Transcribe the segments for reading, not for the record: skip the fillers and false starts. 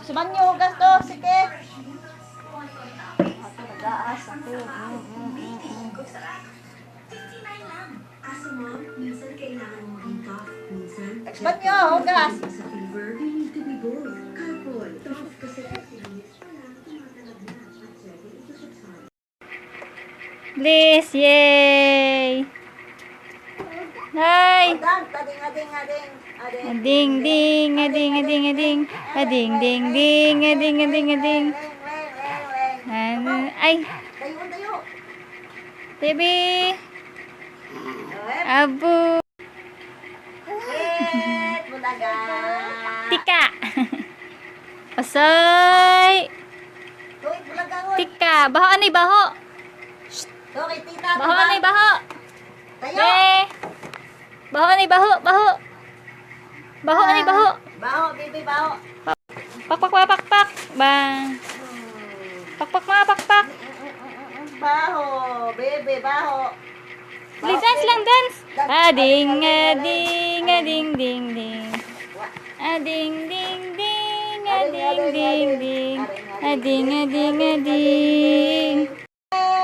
Sumanyo, hugas to. Sige. Ito, nag-aas. Ito. Sumanyo, hugas. Bliss, yay! Hi! Ading, ding, ading, ading, ading. Ading, ding, ding, ading, ading, ading. Ay! Baby! Abu! Tika! Asay! Tika! Baho, anay, baho! Baho, anay, baho! Tayo! Baho, anay, baho, baho! Baho, anay, baho! Baho, baby, baho. Pakpak, pakpak! Bang! Pakpak, mga pakpak! Baho, baby, baho. Please dance lang, dance! Ading, ading, ading, ding, ding. Ading, ding, ding, ading, ding, ding. Ading, ading, ading.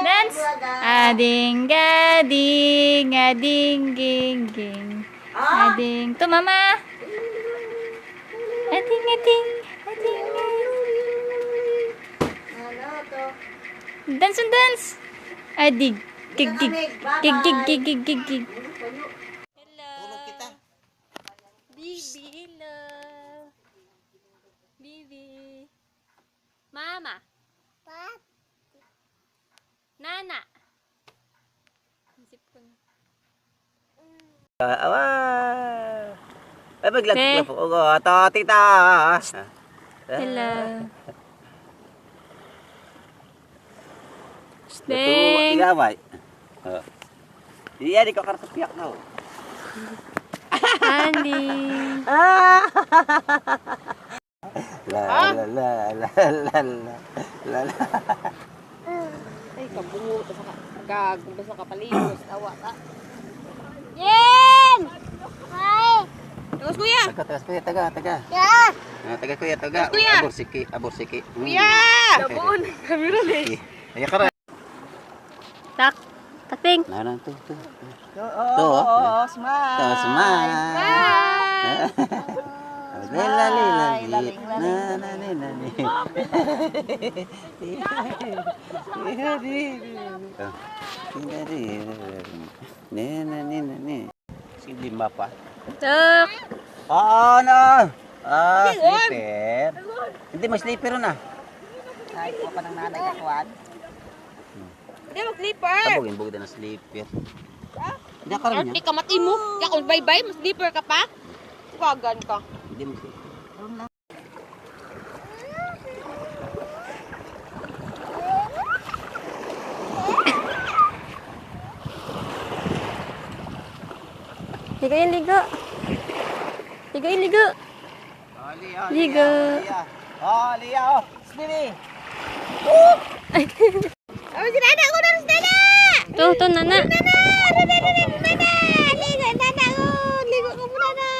Dance! Ading, gading, ading, ging, ging. Ading, to mama! Ading, ading, ading, Ano to? dance and dance! Adig, gig, gig, gig, gig, gig, gig, gig, gig. Hello! Bibi, hello! Bibi! Mama! Nana! Isip ko na. Ay, maglag po ko. Ito, tita. Hello! Ito, Deng! igaway. Iya, di ko kartas piyak na. Andy! La la la la la la la. Ay, kabungo. Gagong sa kapalimos. Tawa ka. Yen! Hi! Tapos kuya. Taga, taga, taga. Yeah! Taga, kuya, taga. Kuya. Abursiki, abursiki. Kuya! Nabuon. Kamera eh. Ay, kara. Tak! Takting! Nanan to, to. Oo, smile. To, smile. Lila, lila, lila. Na, na, na, na, na. Si lima pa. Tak! Oo, no. Slipper. Hindi mo slipper na. Ay, ko pa ng nanay kakuan. Hindi mo clipper. Tabugin bugid na slipper. Hindi ka rin Hindi yan. ka matimo. Kaya bye-bye, mas slipper ka pa. Kagan ka. Hindi mo slipper. Ligo yung ligo! Ligo yung ligo! Ligo! Oh, Lia, oh. Snibi. Ay, si Nana! Ako na si Nana! To, nana! Nana! Ligo, Nana! Ligo ka mo, Nana!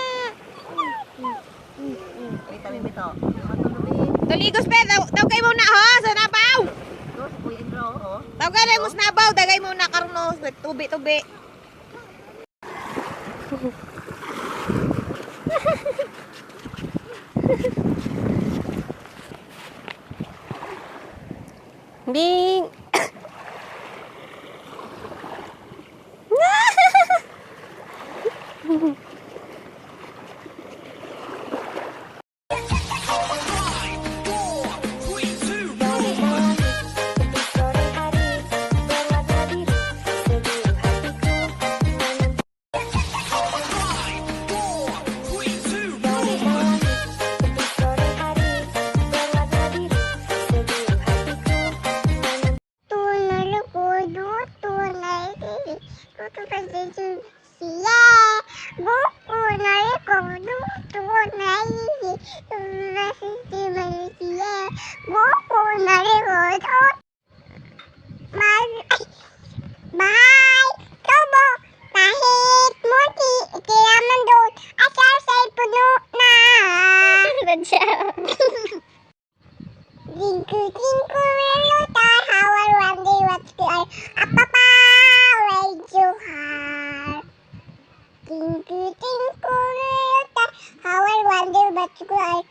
Tuligos, pe! Tawagay mo na, ho! Sa nabaw! Tawagay mo sa nabaw! Dagay mo na, karuno! Tubi-tubi! Ding! Bye! Tubo! Kahit munti, ikiraman doon. Asal sa'y puno na. Radya. Twinkle, twinkle, little star, how I wonder what you are. Up above, way too high. Twinkle, twinkle, little star, how I wonder what you are.